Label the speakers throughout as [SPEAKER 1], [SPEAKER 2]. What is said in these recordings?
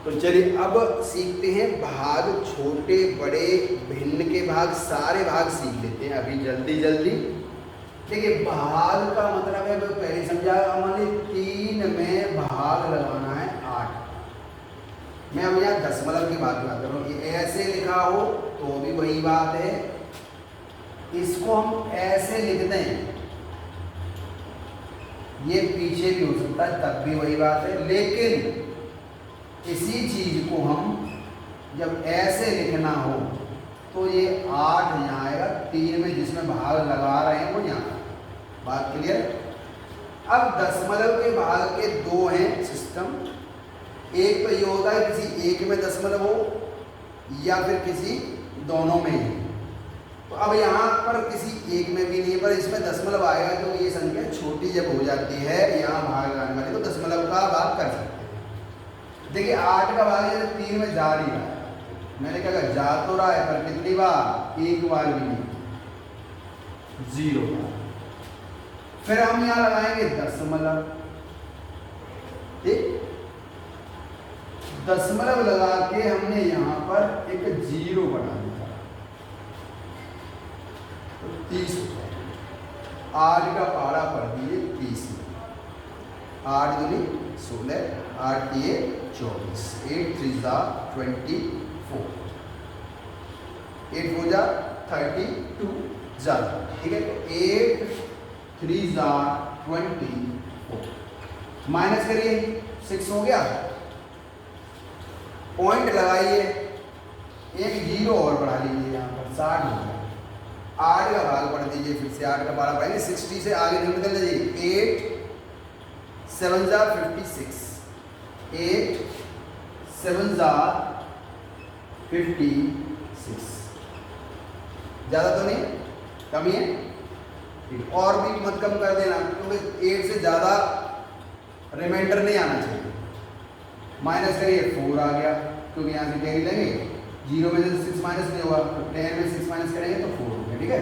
[SPEAKER 1] तो चलिए अब सीखते हैं भाग, छोटे बड़े भिन्न के भाग, सारे भाग सीख लेते हैं अभी जल्दी जल्दी। देखिए भाग का मतलब है, मैं पहले समझा, हमारे 3 में भाग लगाना है 8। मैं अब यहाँ दशमलव की बात कर रहा हूँ, ये ऐसे लिखा हो तो भी वही बात है, इसको हम ऐसे लिखते हैं, ये पीछे भी हो सकता है तब भी वही बात है। लेकिन इसी चीज को हम जब ऐसे लिखना हो तो ये 8 यहाँ आएगा, 3 में जिसमें भाग लगा रहे हैं वो यहाँ। बात क्लियर? अब दशमलव के भाग के 2 हैं सिस्टम। एक तो ये होता है किसी एक में दशमलव हो या फिर किसी दोनों में ही। तो अब यहाँ पर किसी एक में भी नहीं है, पर इसमें दशमलव आएगा तो ये संख्या छोटी जब हो जाती है यहाँ भाग लगाने वाली, तो दशमलव का भाग कर सकते हैं। देखिए 8 का भाग ये 3 में जा नहीं रहा है, मैंने कहा जा तो रहा है पर कितनी बार? एक बार भी नहीं, 0 बार। फिर हम यहाँ लगाएंगे दशमलव, ठीक, दशमलव लगा के हमने यहाँ पर एक 0 बना दिया, 30 हो जाएगा। 8 का पहाड़ा पढ़ दीजिए 30 में, 8 दूनी 16, 8 दिए 24, 8 3 जा 24, 8 4 जा 32 ज़्यादा, ठीक है। 8 3 जा 24, माइनस करिए 6 हो गया, पॉइंट लगाइए, एक 0 और बढ़ा लीजिए यहाँ पर 60 हो गया। 8 का भाग पढ़ दीजिए, फिर से 8 का पहाड़ा पढ़ेंगे, 60 से आगे निकल जाइए, 8 7 जा 56, 8 7 जा 56, ज़्यादा तो नहीं, कम ही है, ठीक। और भी मत कम कर देना क्योंकि 8 से ज़्यादा रिमाइंडर नहीं आना चाहिए। माइनस करिए 4 आ गया क्योंकि यहाँ से कैरी लेंगे, 0 में से 6 माइनस नहीं होगा तो 10 में 6 माइनस करेंगे तो 4 हो गया, ठीक है।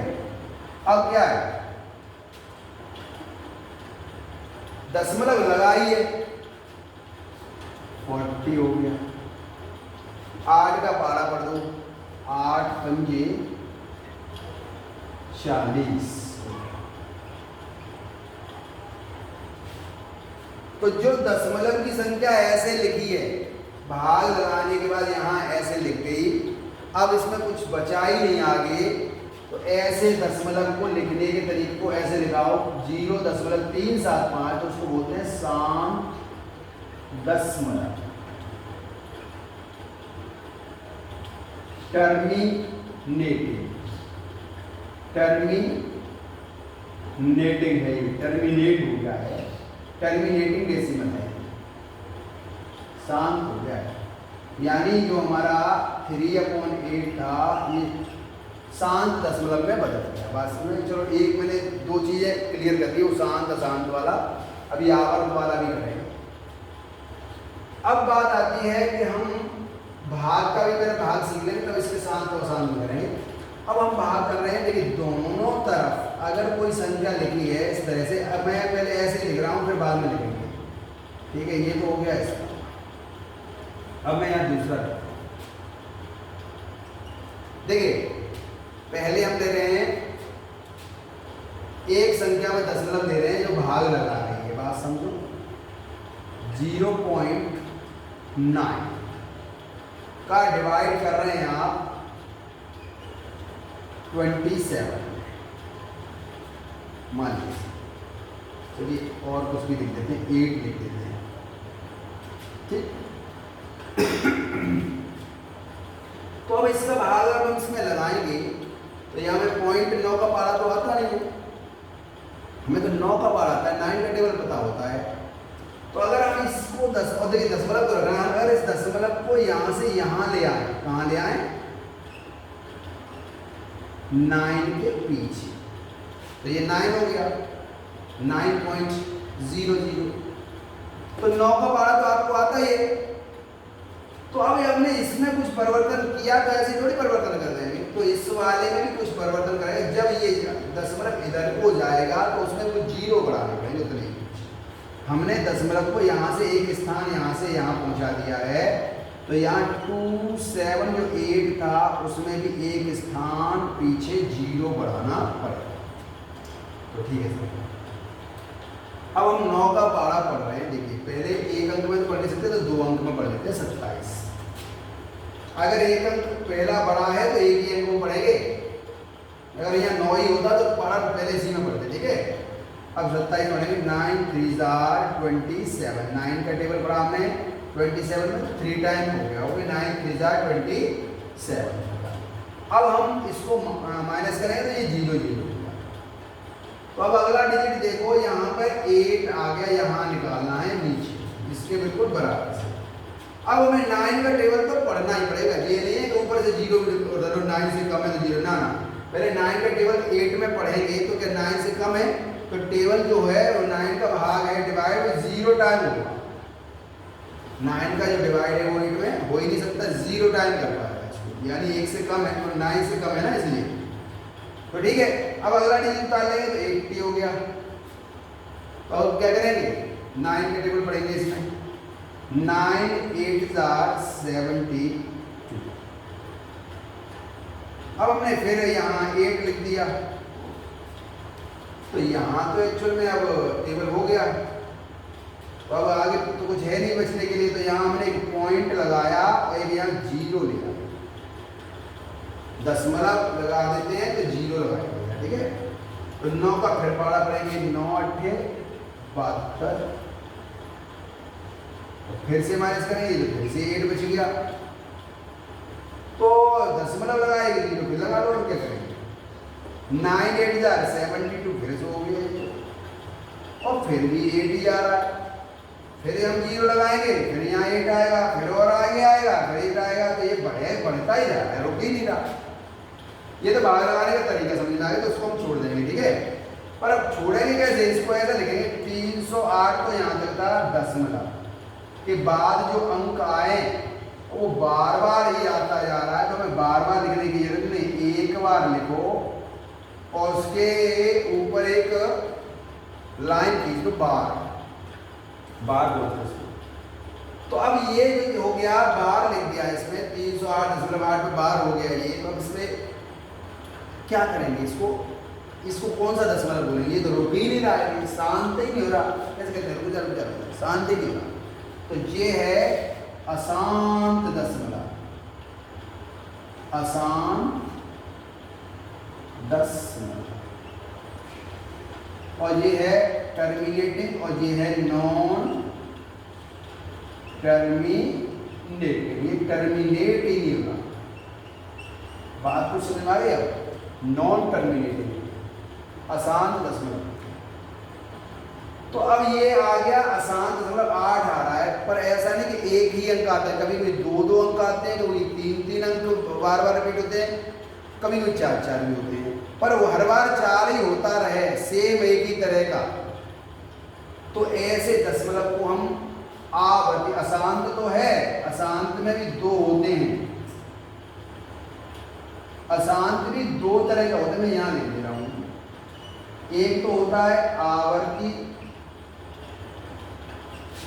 [SPEAKER 1] अब क्या है, दशमलव लगाइए, 40 हो गया। 8 का पहाड़ा पढ़ दो, 8 पंजे 40। तो जो दशमलव की संख्या ऐसे लिखी है, भाग लगाने के बाद यहाँ ऐसे लिख गई, अब इसमें कुछ बचा ही नहीं आगे, तो ऐसे दशमलव को लिखने के तरीके को ऐसे लिखाओ, 0.375, तो उसको बोलते हैं शांत दशमलव, टर्मिनेटिंग, टर्मिनेटिंग है, टर्मिनेट हो गया है, टर्मिनेटिंग डेसिमल है, शांत हो गया है। यानी जो हमारा 3/8 था ये शांत दशमलव में बदल गया। बात समझ? चलो एक मैंने 2 चीजें क्लियर कर दी, वो शांत अशांत वाला, अभी आवर्त वाला भी करेंगे। अब बात आती है कि हम भाग का भी पहले भाग सीख लेंगे तब इसके शांत और अशांत भी करेंगे। अब हम भाग कर रहे हैं, देखिए दोनों तरफ अगर कोई संख्या लिखी है इस तरह से, अब मैं पहले ऐसे लिख रहा हूँ फिर बाद में लिखेंगे, ठीक है, ये तो हो गया इसका। अब मैं यहाँ दूसरा देखिए, पहले हम ले रहे हैं एक संख्या में दशमलव ले रहे हैं जो भाग लगा रही है, बात समझो, 0.9 का डिवाइड कर रहे हैं आप 27, मान लीजिए, चलिए और कुछ भी लिख देते हैं, 8 लिख देते हैं, ठीक। तो अब इसका भाग अगर हम इसमें लगाएंगे तो यहाँ में 0.9 का पारा तो आता नहीं है, हमें तो 9 का पारा आता है, 9 का टेबल पता होता है। तो अगर हम इसको 10, और देखिए दशमलव तो रखना, अगर इस दशमलव को यहाँ से यहाँ ले आए, कहाँ ले आए, 9 के पीछे, तो ये 9 हो गया, 9.00, तो 9 का पारा तो आपको आता ही है। तो अब हमने इसमें कुछ परिवर्तन किया तो ऐसे थोड़ी परिवर्तन कर देंगे, तो इस वाले में भी कुछ परिवर्तन करेंगे। जब ये दशमलव इधर को जाएगा तो उसमें कुछ 0 बढ़ाने पड़ेंगे, उतने हमने दशमलव को यहाँ से एक स्थान यहाँ से यहाँ पहुँचा दिया है, तो यहाँ 2 7 जो 8 था उसमें भी एक स्थान पीछे 0 बढ़ाना पड़ेगा। तो ठीक है सर, अब हम 9 का पारा पढ़ रहे हैं। देखिए पहले एक अंक में तो पढ़ नहीं सकते, तो 2 अंक में पढ़ लेते हैं 27। अगर एक अंक पहला बड़ा है तो एक ही अंक में पढ़ेंगे, अगर यहाँ 9 ही होता तो पारा पहले इसी में पढ़ते। ठीक है, अब 27 पढ़ेंगे। 9 3 27, 9 का टेबल पढ़ा हमने 27 में 3 टाइम हो गया, ओके। 9 3 27। अब हम इसको माइनस करेंगे तो ये 0 0 होगा। तो अब अगला डिजिट देखो, यहाँ पर 8 आ गया, यहाँ निकालना है नीचे इसके बिल्कुल बराबर से। अब हमें 9 का टेबल तो पढ़ना ही पड़ेगा, ये नहीं है कि ऊपर से 0 9 से कम है तो 0, ना। पहले 9 का टेबल 8 में पढ़ेंगे तो क्या 9 से कम है, तो टेबल जो है वो 9 का भाग है डिवाइड वो 0 टाइम होगा। 9 का जो डिवाइड है वो 8 में हो ही नहीं सकता, 0 टाइम कर पाएगा इसको, यानी 1 से कम है, तो 9 से कम है ना, इसलिए। तो ठीक है, अब अगला डिजिट निकाल लेंगे तो 80 हो गया। तो अब क्या करेंगे, 9 के टेबल पढ़ेंगे इसमें। 9 8 72। अब हमने फिर यहाँ 8 लिख दिया, तो यहाँ तो एक्चुअल में अब टेबल हो गया। तो अब आगे तो कुछ है नहीं बचने के लिए, तो यहाँ हमने एक पॉइंट लगाया और एक यहाँ 0 लिया, दशमलव लगा देते हैं तो 0 लगाएंगे। ठीक है, तो 9 का फिर पारा पढ़ेंगे। 9 8 72, फिर से माइनस करेंगे तो फिर से 8 बच गया, तो दशमलव लगाएंगे 0 फिर लगा लो, और क्या करेंगे। 9 8 72, फिर से हो गया, और फिर भी 8 ही आ रहा है। फिर हम 0 लगाएंगे, फिर यहाँ 8 आएगा, फिर और आगे आएगा, फिर 8 आएगा, तो ये बढ़ता ही जा रहा है, रुक ही नहीं रहा। ये तो भाग लगाने का तरीका समझ में आ गया, तो उसको हम छोड़ देंगे। ठीक है, पर अब छोड़ेंगे कैसे, इसको ऐसा लिखेंगे 308 तो यहाँ तक था दशमलव के बाद जो अंक आए वो बार बार ही आता जा रहा है, तो हमें बार बार लिखने की जरूरत नहीं, एक बार लिखो और उसके ऊपर एक लाइन खींच दो, बार बोलते हैं। तो अब ये जो हो गया, बार लिख दिया इसमें 308.8 पे बार हो गया ये। तो अब इसमें क्या करेंगे, इसको कौन सा दशमलव बोलेंगे, ये तो रुक ही नहीं रहा है, शांत ही नहीं हो रहा। कैसे कहते हैं, रुक जा, शांत ही नहीं हो रहा। तो ये है अशांत दशमलव, अशांत दशमलव, और ये है टर्मिनेटिंग, और ये है नॉन टर्मिनेटिंग। ये टर्मिनेट ही नहीं होगा, बात कुछ समझ में आ गई। अब नॉन टर्मिनेटिंग, अशांत दशमलव। तो अब ये आ गया अशांत दशमलव 8 आ रहा है, पर ऐसा नहीं कि एक ही अंक आता है, कभी कभी 2 अंक आते हैं, कभी 3 अंक बार बार रिपीट होते हैं, कभी कभी 4 भी होते हैं, पर वो हर बार 4 ही होता रहे, सेम एक ही तरह का। तो ऐसे दशमलव को हम आवर्ती, अशांत तो है, अशांत में भी 2 होते हैं, अशांत भी 2 तरह का होता है, मैं यहाँ लिख दे रहा हूँ। एक तो होता है आवर्ती,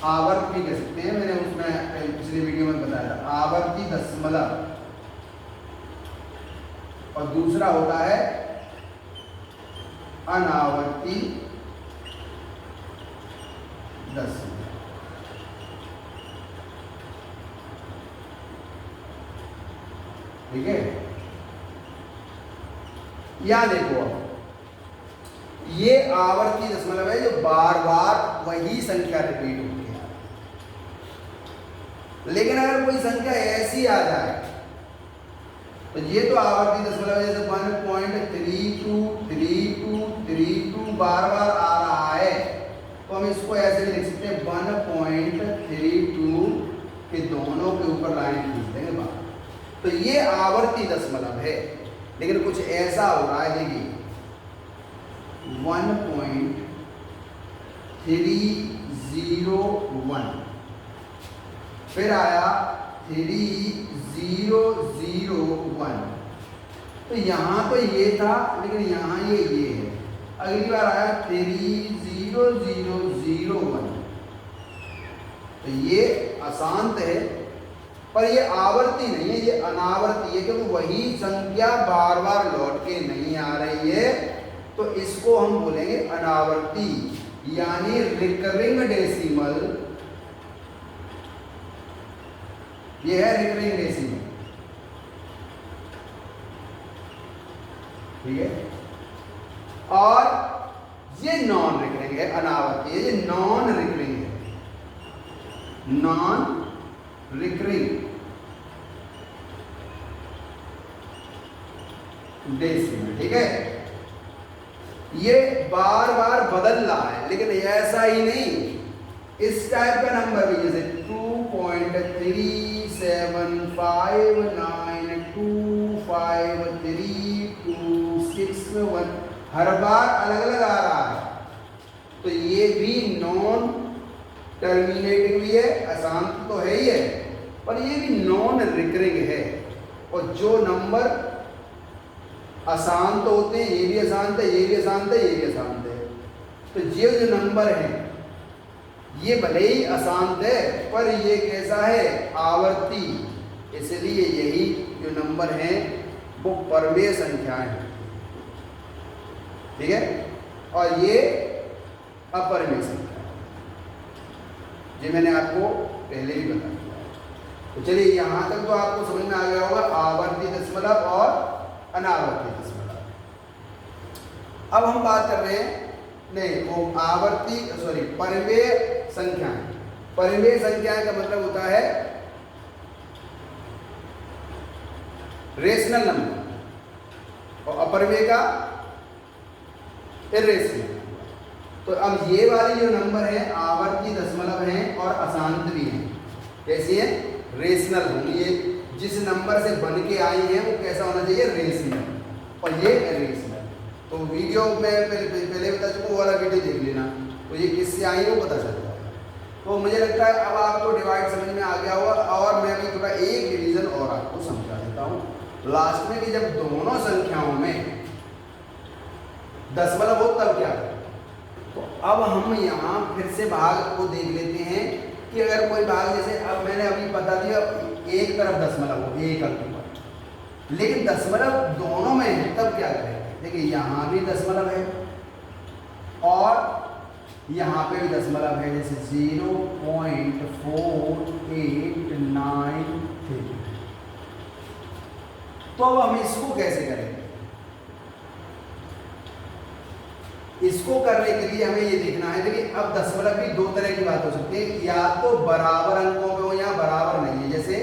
[SPEAKER 1] आवर्त भी कह सकते हैं, मैंने उसमें पिछले वीडियो में बताया था, आवर्ती दशमलव, और दूसरा होता है अनावर्ती दशमलव। ठीक है, यहां देखो, ये आवर्ती दशमलव है जो बार बार वही संख्या रिपीट होती है। लेकिन अगर कोई संख्या ऐसी आ जाए, तो ये तो आवर्ती दशमलव जैसे 1.323232 बार बार आ रहा है, तो हम इसको ऐसे भी लिख सकते हैं 1.32 के दोनों के ऊपर लाइन खींच देंगे बार। तो ये आवर्ती दशमलव है। लेकिन कुछ ऐसा हो रहा है, देखिए 1.301, फिर आया 3001, तो यहाँ तो ये था, लेकिन यहाँ ये है। अगली बार आया 30001, तो ये अशांत है, पर ये आवर्ती नहीं है, ये अनावर्ती है, क्योंकि वही संख्या बार बार लौट के नहीं आ रही है, तो इसको हम बोलेंगे अनावर्ती, यानी रिकरिंग डेसिमल। ये है रिकरिंग डेसिमल, ठीक है। और ये नॉन रिकरिंग है, अनावर्ती है, ये नॉन रिकरिंग है, नॉन रिकरिंग डेसिमल, ठीक है। ये बार बार बदल रहा है, लेकिन ऐसा ही नहीं, इस टाइप का नंबर भी, जैसे 2.3759253261 हर बार अलग अलग आ रहा है, तो ये भी नॉन टर्मिनेटिंग भी है, अशांत तो है ही है, पर ये भी नॉन रिकरिंग है। और जो नंबर अशांत होते हैं, ये भी अशांत है, ये भी अशांत है, ये भी अशांत है, तो ये जो नंबर है ये भले ही अशांत है, पर ये कैसा है, आवर्ती, इसलिए यही जो नंबर हैं वो परमेय संख्याएं हैं, ठीक है। और ये अपरमेय संख्या, ये मैंने आपको पहले ही बता दिया। तो चलिए यहां तक तो आपको समझ में आ गया होगा आवर्ती दशमलव और अनावर्ती दशमलव। अब हम बात कर रहे हैं, नहीं वो आवर्ती सॉरी परिमेय संख्याएं। परिमेय संख्याएं का मतलब होता है रेशनल नंबर, और अपरिमेय का इर्रेशनल। तो अब ये वाली जो नंबर है आवर्ती दशमलव हैं और अशांत भी हैं, कैसी है, रेशनल होंगी। ये जिस नंबर से बन के आई है वो कैसा होना चाहिए, रेशनल, और ये इर्रेशनल। तो वीडियो में पहले बता चुका, वो वाला वीडियो देख लेना, तो ये किससे आई है वो पता चल जाएगा। तो मुझे लगता है अब आपको डिवाइड समझ में आ गया होगा, और मैं अभी थोड़ा एक डिवीजन और आपको समझा देता हूँ लास्ट में, कि जब दोनों संख्याओं में दशमलव हो तब क्या करें। तो अब हम यहाँ फिर से भाग को देख लेते हैं कि अगर कोई भाग, जैसे अब मैंने अभी बता दिया एक तरफ दशमलव हो, एक अंक पर, लेकिन दशमलव दोनों में है, तब क्या करें। देखिए यहाँ भी दशमलव है और यहाँ पे भी दशमलव है, जैसे 0.4893। तो अब हम इसको कैसे करेंगे, इसको करने के लिए हमें ये देखना है। देखिए अब दशमलव भी दो तरह की बात हो सकती है, या तो बराबर अंकों पे हो या बराबर नहीं है। जैसे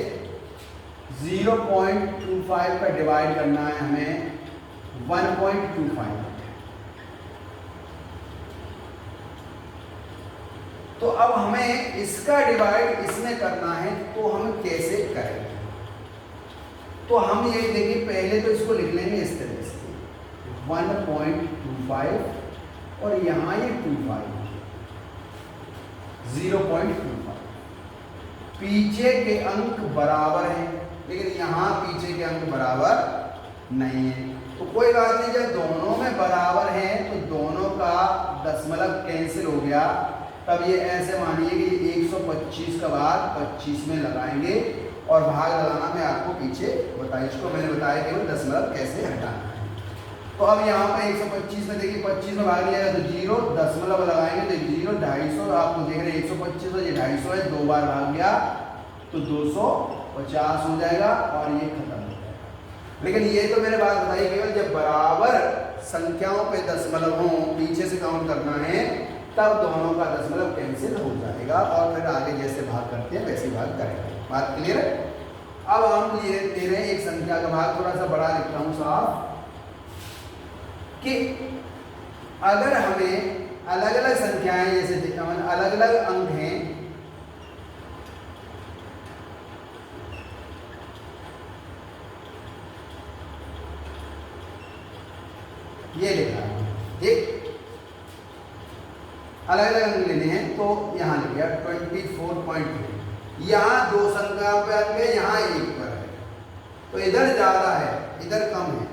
[SPEAKER 1] 0.25 का डिवाइड करना है हमें 1.25, तो अब हमें इसका डिवाइड इसमें करना है, तो हम कैसे करेंगे। तो हम ये देखिए, पहले तो इसको लिख लेंगे इस तरह से 1.25 और यहाँ ये 25, 0.25। पीछे के अंक बराबर हैं, लेकिन यहाँ पीछे के अंक बराबर नहीं है। तो कोई बात नहीं, जब दोनों में बराबर हैं तो दोनों का दशमलव कैंसिल हो गया। तब ये ऐसे मानिए कि 125 का बाद 25 में लगाएंगे, और भाग लगाना मैं आपको पीछे बताया, इसको मैंने बताया केवल दशमलव कैसे हटाना है। तो अब यहाँ पर 125 में देखिए 25 में भाग लिया तो 0, दशमलव लगाएंगे तो 0, 250, आपको देख रहे हैं 125 और ये 250 है, दो बार भाग गया तो 250 हो जाएगा और ये खत्म हो जाएगा। लेकिन ये तो मैंने बात बताई केवल जब बराबर संख्याओं पे दशमलव हो, पीछे से काउंट करना है, तब दोनों का दशमलव कैंसिल हो जाएगा, और फिर आगे जैसे भाग करते हैं वैसे भाग करेंगे। बात क्लियर है। अब हम ले रहे हैं एक संख्या का भाग, थोड़ा सा बड़ा लिखता हूँ साफ, कि अगर हमें अलग अलग संख्याएं, जैसे अलग अलग अंक हैं, ये लिखा है, ठीक, अलग अलग अंक लेने हैं, तो यहाँ लिख गया 24.2। यहाँ दो संख्याओं पे अंक है, यहाँ एक पर है, तो इधर ज्यादा है इधर कम है।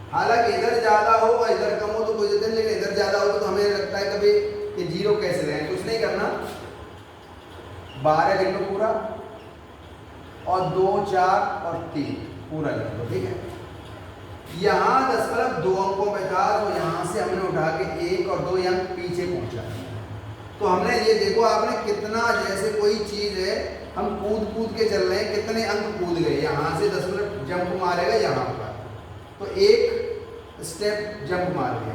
[SPEAKER 1] हालांकि इधर ज्यादा हो और इधर कम हो तो कोई दिक्कत नहीं, लेकिन इधर ज्यादा हो तो हमें लगता है कभी कि 0 कैसे रहे। कुछ नहीं करना, 12 लिख लो पूरा, और 2, 4 और 3 पूरा लिख लो, ठीक है। यहाँ दशमलव 2 अंकों में था तो यहाँ से हमने उठा के 1 और 2 अंक पीछे पहुँचा। तो हमने ये देखो आपने कितना, जैसे कोई चीज़ है हम कूद के चल रहे हैं, कितने अंक कूद गए, यहाँ से दशमलव जंप मारेगा यहाँ पर, तो एक स्टेप जंप मार दिया,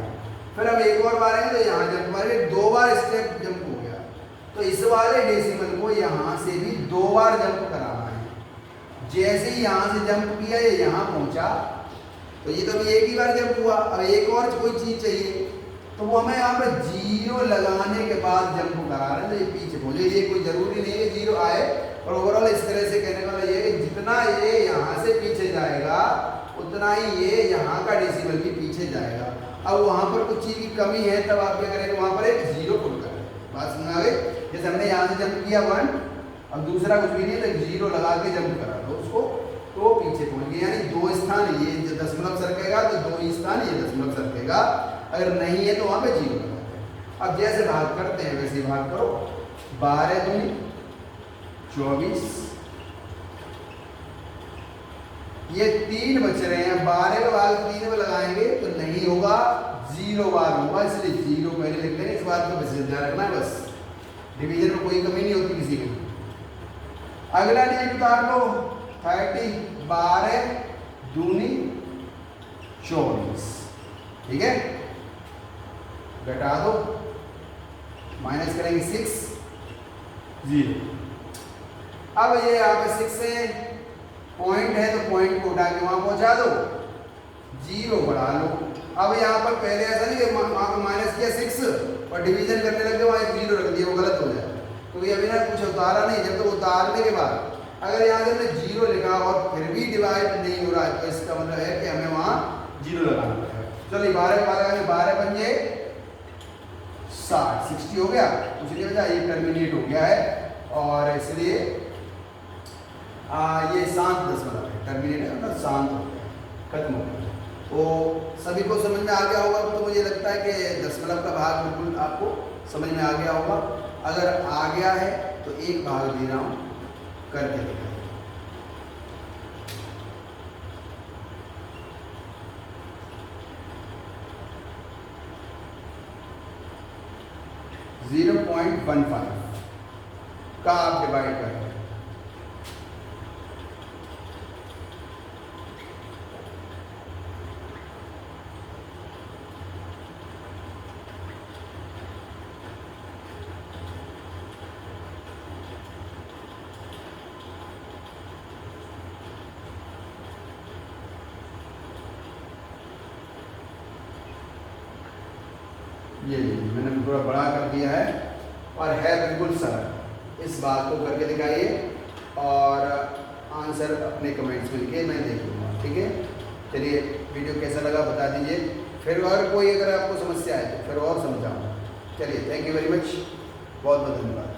[SPEAKER 1] फिर हम एक और मारेंगे तो यहाँ जंप मारेंगे, 2 बार स्टेप जंप हो गया। तो इस वाले डेसिमल को यहाँ से भी 2 बार जंप कराना है। जैसे ही यहाँ से जंप किया ये यहाँ पहुँचा, तो ये तो अभी एक ही बार जंप हुआ। अब एक और कोई चीज़ चाहिए तो वो हमें यहाँ पर 0 लगाने के बाद जंप करा रहे हैं, तो ये पीछे पहुँचे। ये कोई ज़रूरी नहीं है 0 आए, और ओवरऑल इस तरह से कहने वाला ये है कि जितना ये यहाँ से पीछे जाएगा उतना ही ये यहाँ का डेसिमल भी पीछे जाएगा। अब वहाँ पर कुछ चीज़ की कमी है तब आप क्या करेंगे, वहाँ पर एक 0 पुट करें। बात समझ आ गई? जैसे हमने यहाँ से जंप किया 1, अब दूसरा कुछ भी नहीं है तो 0 लगा के जंप करा दो उसको, तो पीछे पहुँच गए। यानी 2 स्थान ये दशमलव सरकेगा तो 2 ही स्थान ये दशमलव सरकेगा, अगर नहीं है तो वहाँ पे 0 लगाते हैं। अब जैसे भाग करते हैं वैसे भाग करो। 12 दूनी 24, ये 3 बच रहे हैं। 12 का भाग 3 में लगाएंगे तो नहीं होगा, 0 बार होगा, इसलिए 0 पहले लिख लेंगे। इस बात को बस ध्यान रखना है, बस डिवीजन में कोई कमी नहीं होती किसी में। अगला डिजिट उतार लो 30, 12 दूनी 24, ठीक है, घटा दो, माइनस करेंगे 6, 0। अब ये यहाँ पे 6 से पॉइंट है तो पॉइंट को उठा के वहाँ पहुँचा दो, 0 बढ़ा लो। अब यहाँ पर पहले ऐसा नहीं कि वहाँ पर माइनस किया 6 और डिवीजन करने लगे वहाँ 0 रख दिया, वो गलत हो जाए। तो ये अभी ना कुछ उतारा नहीं, जब तक उतारने के बाद अगर यहाँ से हमने 0 लिखा और फिर भी डिवाइड नहीं हो रहा है तो इसका मतलब है कि हमें वहाँ 0 लगाना पड़ेगा। चलिए 12 के बाद लगाएंगे, 12 बन जाए 60, 60 हो गया, उसकी वजह ये टर्मिनेट हो गया है और इसलिए ये शांत दशमलव है, टर्मिनेट है मतलब शांत हो गया, खत्म हो गया। तो सभी को समझ में आ गया होगा। तो मुझे लगता है कि दशमलव का भाग बिल्कुल आपको समझ में आ गया होगा। अगर आ गया है तो एक भाग दे रहा हूँ, करके दिखाइए। 0.15 का आप डिवाइड करते हैं। ये मैंने थोड़ा बड़ा कर दिया है और है बिल्कुल सरल। इस बात को करके दिखाइए और आंसर अपने कमेंट्स में लिखिए, मैं देख लूँगा, ठीक है। चलिए वीडियो कैसा लगा बता दीजिए, फिर और कोई अगर आपको समस्या है तो फिर और समझाऊँ। चलिए, थैंक यू वेरी मच, बहुत बहुत धन्यवाद।